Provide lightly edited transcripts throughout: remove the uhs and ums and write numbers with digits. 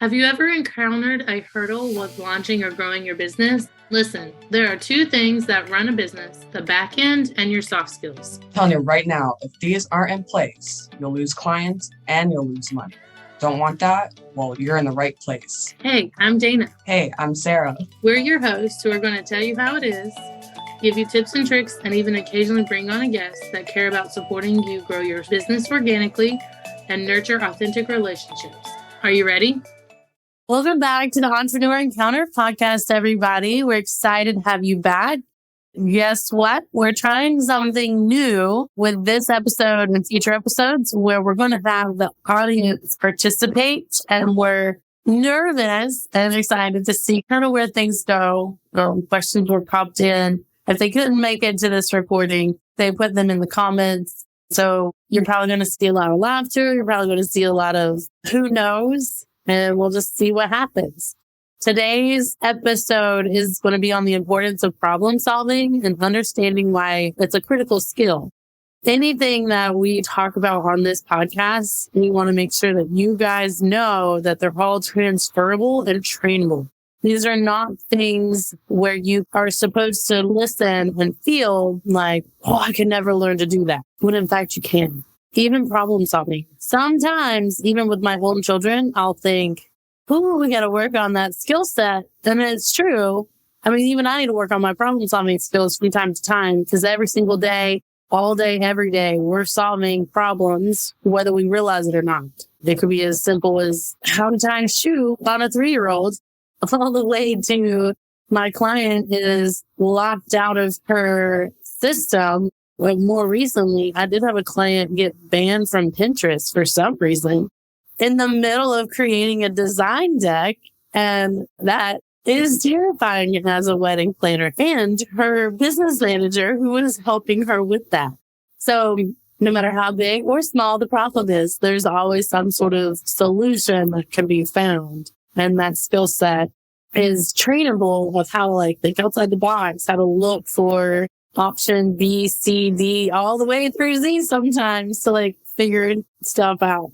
Have you ever encountered a hurdle with launching or growing your business? Listen, there are two things that run a business, the back end and your soft skills. I'm telling you right now, if these aren't in place, you'll lose clients and you'll lose money. Don't want that? Well, you're in the right place. Hey, I'm Dana. Hey, I'm Sarah. We're your hosts who are going to tell you how it is, give you tips and tricks, and even occasionally bring on a guest that care about supporting you grow your business organically and nurture authentic relationships. Are you ready? Welcome back to the Entrepreneur Encounter podcast, everybody. We're excited to have you back. Guess what? We're trying something new with this episode and future episodes where we're going to have the audience participate, and we're nervous and excited to see kind of where things go. Questions were popped in. If they couldn't make it to this recording, they put them in the comments. So you're probably going to see a lot of laughter. You're probably going to see a lot of who knows. And we'll just see what happens. Today's episode is going to be on the importance of problem solving and understanding why it's a critical skill. Anything that we talk about on this podcast, we want to make sure that you guys know that they're all transferable and trainable. These are not things where you are supposed to listen and feel like, oh, I can never learn to do that. When in fact you can. Even problem solving. Sometimes, even with my own children, I'll think, oh, we got to work on that skill set. And it's true. I mean, even I need to work on my problem solving skills from time to time, because every single day, all day, every day, we're solving problems, whether we realize it or not. It could be as simple as how to tie a shoe on a 3-year-old, all the way to my client is locked out of her system. Like more recently, I did have a client get banned from Pinterest for some reason in the middle of creating a design deck. And that is terrifying as a wedding planner and her business manager who was helping her with that. So no matter how big or small the problem is, there's always some sort of solution that can be found. And that skill set is trainable with how to think outside the box, how to look for option B, C, D, all the way through Z sometimes to figure stuff out.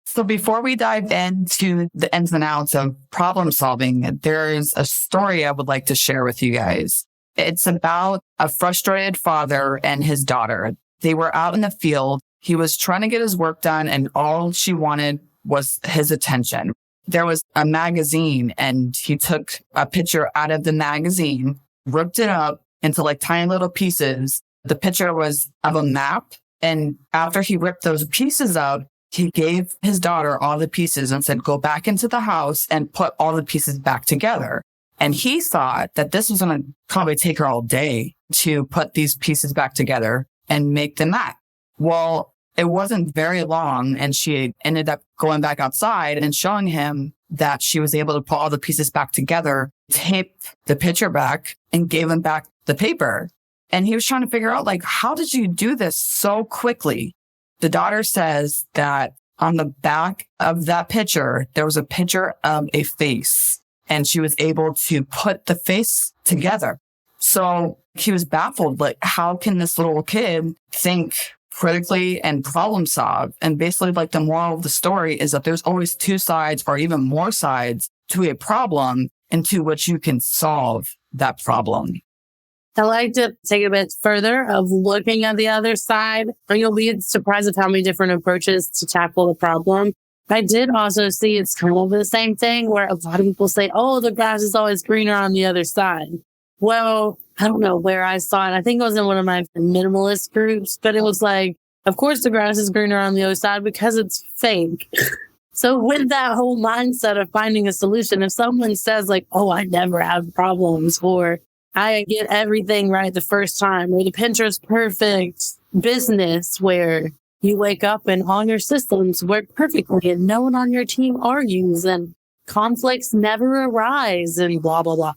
So before we dive into the ins and outs of problem solving, there's a story I would like to share with you guys. It's about a frustrated father and his daughter. They were out in the field. He was trying to get his work done, and all she wanted was his attention. There was a magazine, and he took a picture out of the magazine, ripped it up into tiny little pieces. The picture was of a map. And after he ripped those pieces out, he gave his daughter all the pieces and said, go back into the house and put all the pieces back together. And he thought that this was going to probably take her all day to put these pieces back together and make them match. Well, it wasn't very long. And she ended up going back outside and showing him that she was able to put all the pieces back together, tape the picture back, and gave him back the paper. And he was trying to figure out, how did you do this so quickly? The daughter says that on the back of that picture, there was a picture of a face, and she was able to put the face together. So he was baffled, how can this little kid think critically and problem solve? And basically, the moral of the story is that there's always two sides or even more sides to a problem into which you can solve that problem. I like to take it a bit further of looking at the other side. You'll be surprised at how many different approaches to tackle the problem. I did also see it's kind of the same thing where a lot of people say, oh, the grass is always greener on the other side. Well, I don't know where I saw it. I think it was in one of my minimalist groups, but it was of course the grass is greener on the other side because it's fake. So with that whole mindset of finding a solution, if someone says oh, I never have problems, or I get everything right the first time, or the Pinterest perfect business where you wake up and all your systems work perfectly and no one on your team argues and conflicts never arise and blah, blah, blah.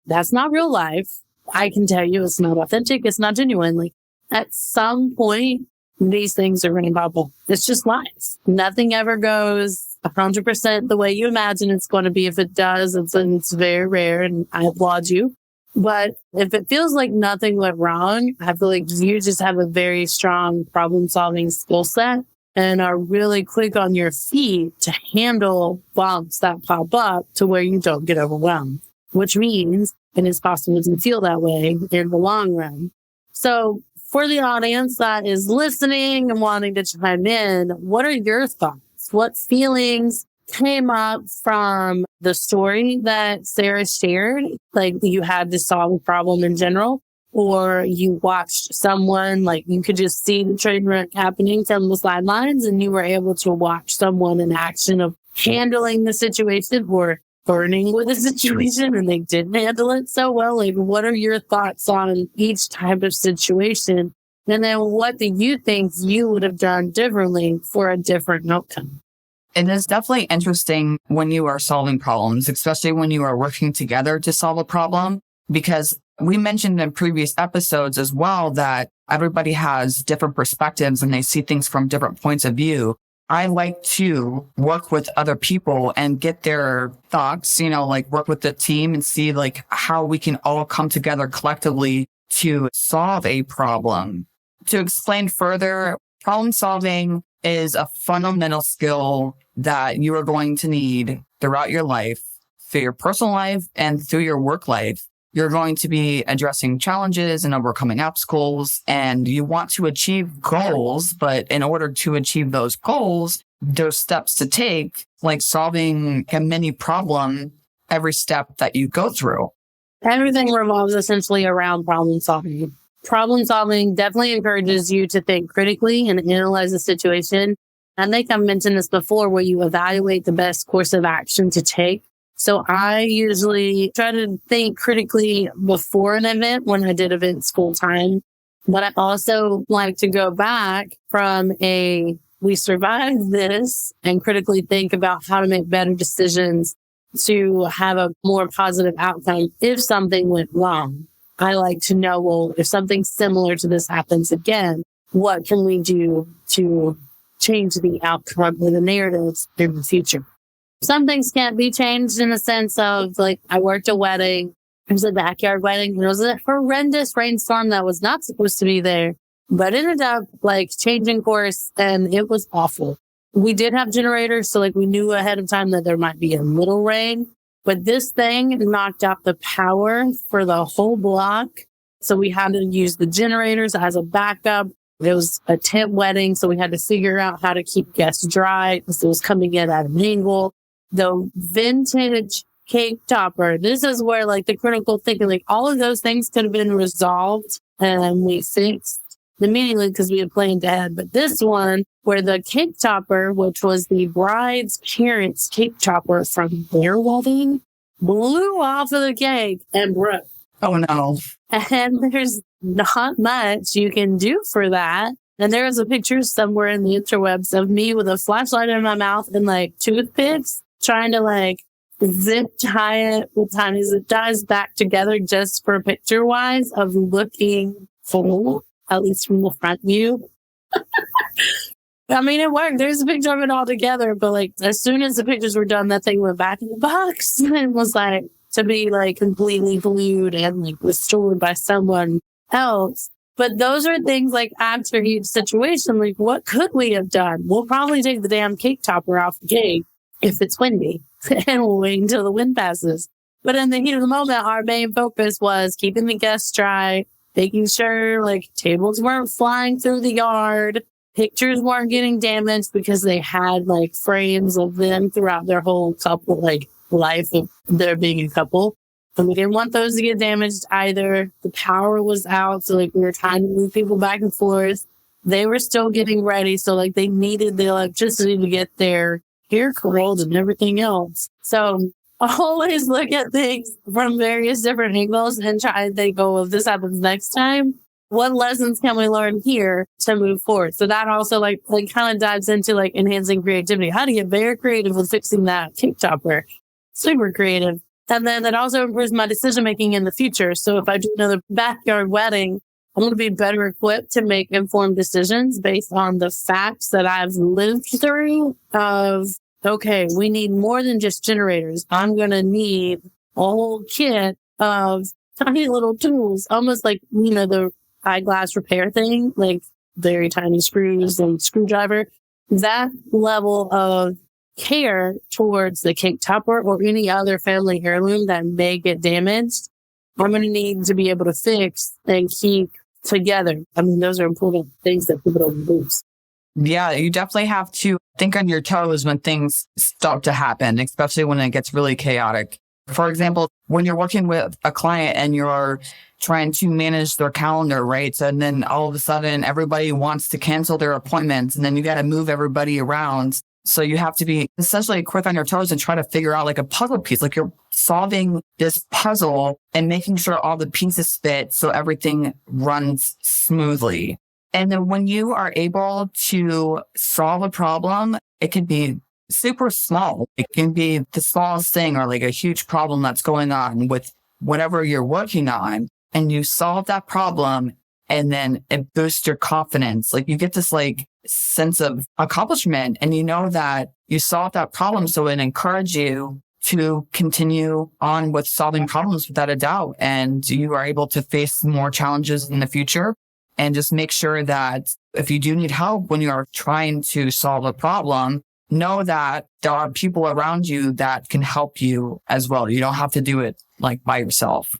That's not real life. I can tell you it's not authentic. It's not genuine. At some point, these things are going to bubble. It's just life. Nothing ever goes 100% the way you imagine it's going to be. If it does, it's very rare, and I applaud you. But if it feels like nothing went wrong, I feel like you just have a very strong problem-solving skill set. and are really quick on your feet to handle bumps that pop up to where you don't get overwhelmed, which means it is possible to feel that way in the long run. So for the audience that is listening and wanting to chime in, what are your thoughts? What feelings came up from the story that Sarah shared? Like you had to solve a problem in general, or you watched someone, like you could just see the train wreck happening from the sidelines and you were able to watch someone in action of handling the situation or burning with the situation and they didn't handle it so well. Like, what are your thoughts on each type of situation? And then what do you think you would have done differently for a different outcome? It is definitely interesting when you are solving problems, especially when you are working together to solve a problem, because we mentioned in previous episodes as well that everybody has different perspectives and they see things from different points of view. I like to work with other people and get their thoughts, like work with the team and see like how we can all come together collectively to solve a problem. To explain further, problem solving is a fundamental skill that you are going to need throughout your life, through your personal life and through your work life. You're going to be addressing challenges and overcoming obstacles, and you want to achieve goals. But in order to achieve those goals, there's steps to take, like solving a mini problem every step that you go through. Everything revolves essentially around problem solving. Problem solving definitely encourages you to think critically and analyze the situation. I think I've mentioned this before, where you evaluate the best course of action to take. So I usually try to think critically before an event when I did events full time. But I also like to go back from we survived this and critically think about how to make better decisions to have a more positive outcome if something went wrong. I like to know, well, if something similar to this happens again, what can we do to change the outcome or the narrative in the future? Some things can't be changed in the sense of, like, I worked a wedding. It was a backyard wedding. It was a horrendous rainstorm that was not supposed to be there, but ended up like changing course, and it was awful. We did have generators, so like we knew ahead of time that there might be a little rain, but this thing knocked out the power for the whole block. So we had to use the generators as a backup. It was a tent wedding, so we had to figure out how to keep guests dry because it was coming in at an angle. The vintage cake topper, this is where like the critical thinking, like all of those things could have been resolved and we fixed immediately because we had planned ahead. But this one, where the cake topper, which was the bride's parents' cake topper from their wedding, blew off of the cake and broke. Oh no. And there's not much you can do for that. And there is a picture somewhere in the interwebs of me with a flashlight in my mouth and like toothpicks trying to like zip tie it with tiny zip ties back together just for picture wise of looking full, at least from the front view. I mean, it worked. There's a picture of it all together, but like as soon as the pictures were done, that thing went back in the box and was like to be like completely glued and like restored by someone else. But those are things like after each situation, like what could we have done? We'll probably take the damn cake topper off the cake if it's windy and we'll wait until the wind passes. But in the heat of the moment, our main focus was keeping the guests dry, making sure like tables weren't flying through the yard, pictures weren't getting damaged because they had like frames of them throughout their whole couple, like life of their being a couple. And we didn't want those to get damaged either. The power was out, so like we were trying to move people back and forth. They were still getting ready, so like they needed the electricity to get their hair curled and everything else. So always look at things from various different angles and try and think, oh, if this happens next time, what lessons can we learn here to move forward? So that also like kind of dives into like enhancing creativity. How to get very creative with fixing that cake topper. Super creative. And then it also improves my decision-making in the future. So if I do another backyard wedding, I'm going to be better equipped to make informed decisions based on the facts that I've lived through of, okay, we need more than just generators. I'm going to need a whole kit of tiny little tools, almost like, the eyeglass repair thing, like very tiny screws and screwdriver. that level of care towards the cake topper or any other family heirloom that may get damaged, I'm going to need to be able to fix and keep together. I mean, those are important things that people don't lose. Yeah, you definitely have to think on your toes when things start to happen, especially when it gets really chaotic. For example, when you're working with a client and you're trying to manage their calendar, right? And then all of a sudden everybody wants to cancel their appointments and then you got to move everybody around. So you have to be essentially quick on your toes and try to figure out like a puzzle piece, like you're solving this puzzle and making sure all the pieces fit so everything runs smoothly. And then when you are able to solve a problem, it can be super small. It can be the smallest thing or like a huge problem that's going on with whatever you're working on. And you solve that problem and then it boosts your confidence. Like you get this like sense of accomplishment and you know that you solved that problem. So it encourages you to continue on with solving problems without a doubt. And you are able to face more challenges in the future. And just make sure that if you do need help when you are trying to solve a problem, know that there are people around you that can help you as well. You don't have to do it like by yourself.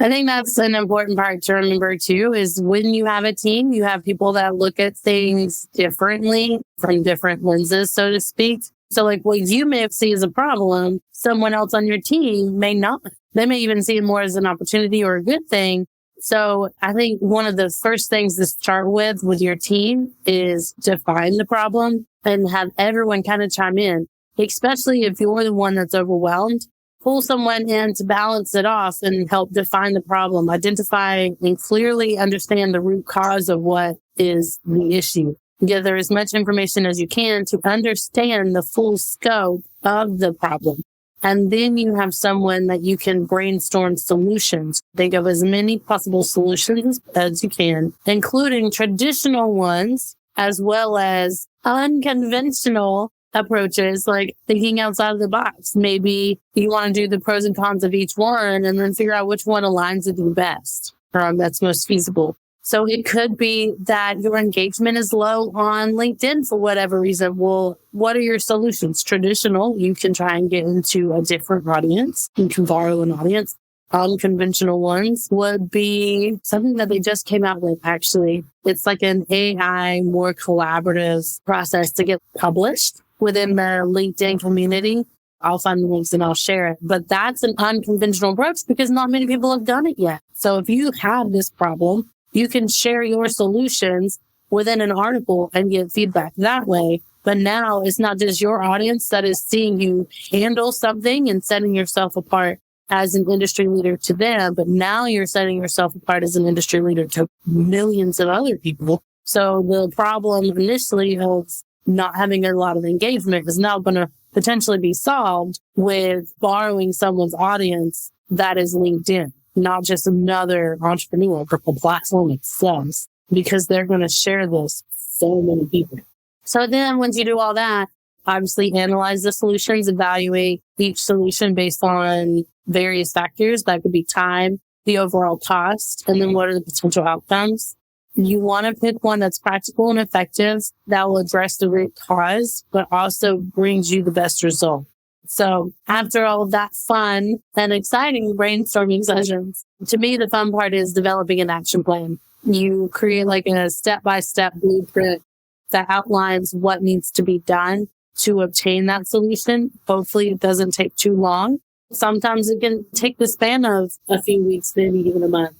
I think that's an important part to remember too, is when you have a team, you have people that look at things differently from different lenses, so to speak. So like what you may see as a problem, someone else on your team may not. They may even see it more as an opportunity or a good thing. So I think one of the first things to start with your team is define the problem and have everyone kind of chime in, especially if you're the one that's overwhelmed. Pull someone in to balance it off and help define the problem, identify and clearly understand the root cause of what is the issue. Gather as much information as you can to understand the full scope of the problem. And then you have someone that you can brainstorm solutions. Think of as many possible solutions as you can, including traditional ones as well as unconventional approaches, like thinking outside of the box. Maybe you want to do the pros and cons of each one and then figure out which one aligns with you best or that's most feasible. So it could be that your engagement is low on LinkedIn for whatever reason. Well, what are your solutions? Traditional, you can try and get into a different audience. You can borrow an audience. Unconventional ones would be something that they just came out with, actually. It's like an AI, more collaborative process to get published within the LinkedIn community. I'll find the links and I'll share it. But that's an unconventional approach because not many people have done it yet. So if you have this problem, you can share your solutions within an article and get feedback that way. But now it's not just your audience that is seeing you handle something and setting yourself apart as an industry leader to them, but now you're setting yourself apart as an industry leader to millions of other people. So the problem initially of not having a lot of engagement is now going to potentially be solved with borrowing someone's audience that is LinkedIn. Not just another entrepreneur platform itself, because they're going to share this with so many people. So then once you do all that, obviously analyze the solutions, evaluate each solution based on various factors. That could be time, the overall cost, and then what are the potential outcomes. You want to pick one that's practical and effective that will address the root cause, but also brings you the best result. So after all of that fun and exciting brainstorming sessions, to me, the fun part is developing an action plan. You create like a step-by-step blueprint that outlines what needs to be done to obtain that solution. Hopefully it doesn't take too long. Sometimes it can take the span of a few weeks, maybe even a month.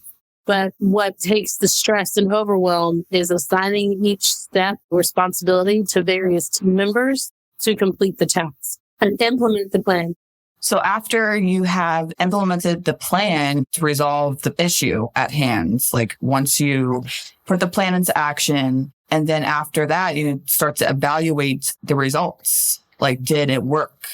But what takes the stress and overwhelm is assigning each step responsibility to various team members to complete the task and implement the plan. So after you have implemented the plan to resolve the issue at hand, like once you put the plan into action, and then after that, you start to evaluate the results. Like, did it work?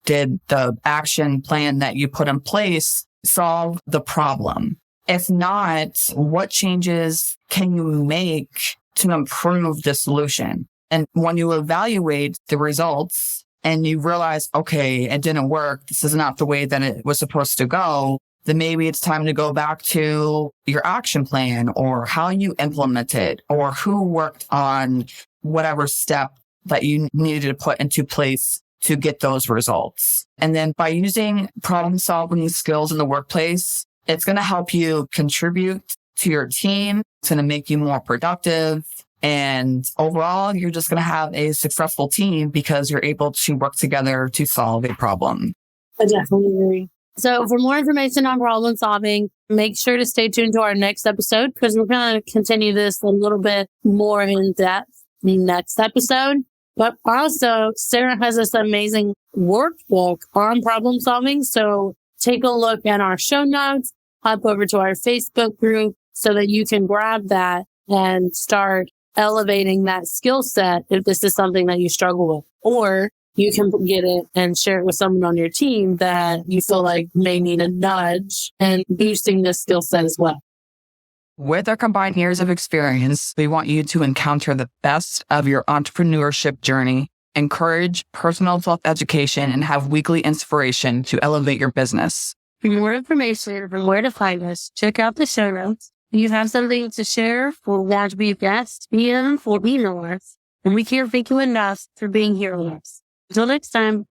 Did the action plan that you put in place solve the problem? If not, what changes can you make to improve the solution? And when you evaluate the results, and you realize, okay, it didn't work, this is not the way that it was supposed to go, then maybe it's time to go back to your action plan or how you implement it or who worked on whatever step that you needed to put into place to get those results. And then by using problem solving skills in the workplace, it's going to help you contribute to your team. It's going to make you more productive. And overall, you're just going to have a successful team because you're able to work together to solve a problem. I definitely agree. So for more information on problem solving, make sure to stay tuned to our next episode because we're going to continue this a little bit more in depth next episode. But also, Sarah has this amazing workbook on problem solving. So take a look at our show notes, hop over to our Facebook group so that you can grab that and start elevating that skill set if this is something that you struggle with. Or you can get it and share it with someone on your team that you feel like may need a nudge and boosting this skill set as well. With our combined years of experience, we want you to encounter the best of your entrepreneurship journey, encourage personal self-education, and have weekly inspiration to elevate your business. For more information on where to find us, check out the show notes. If you have something to share or want to be a guest, DM or email us. And we can't thank you enough for being here with us. Until next time.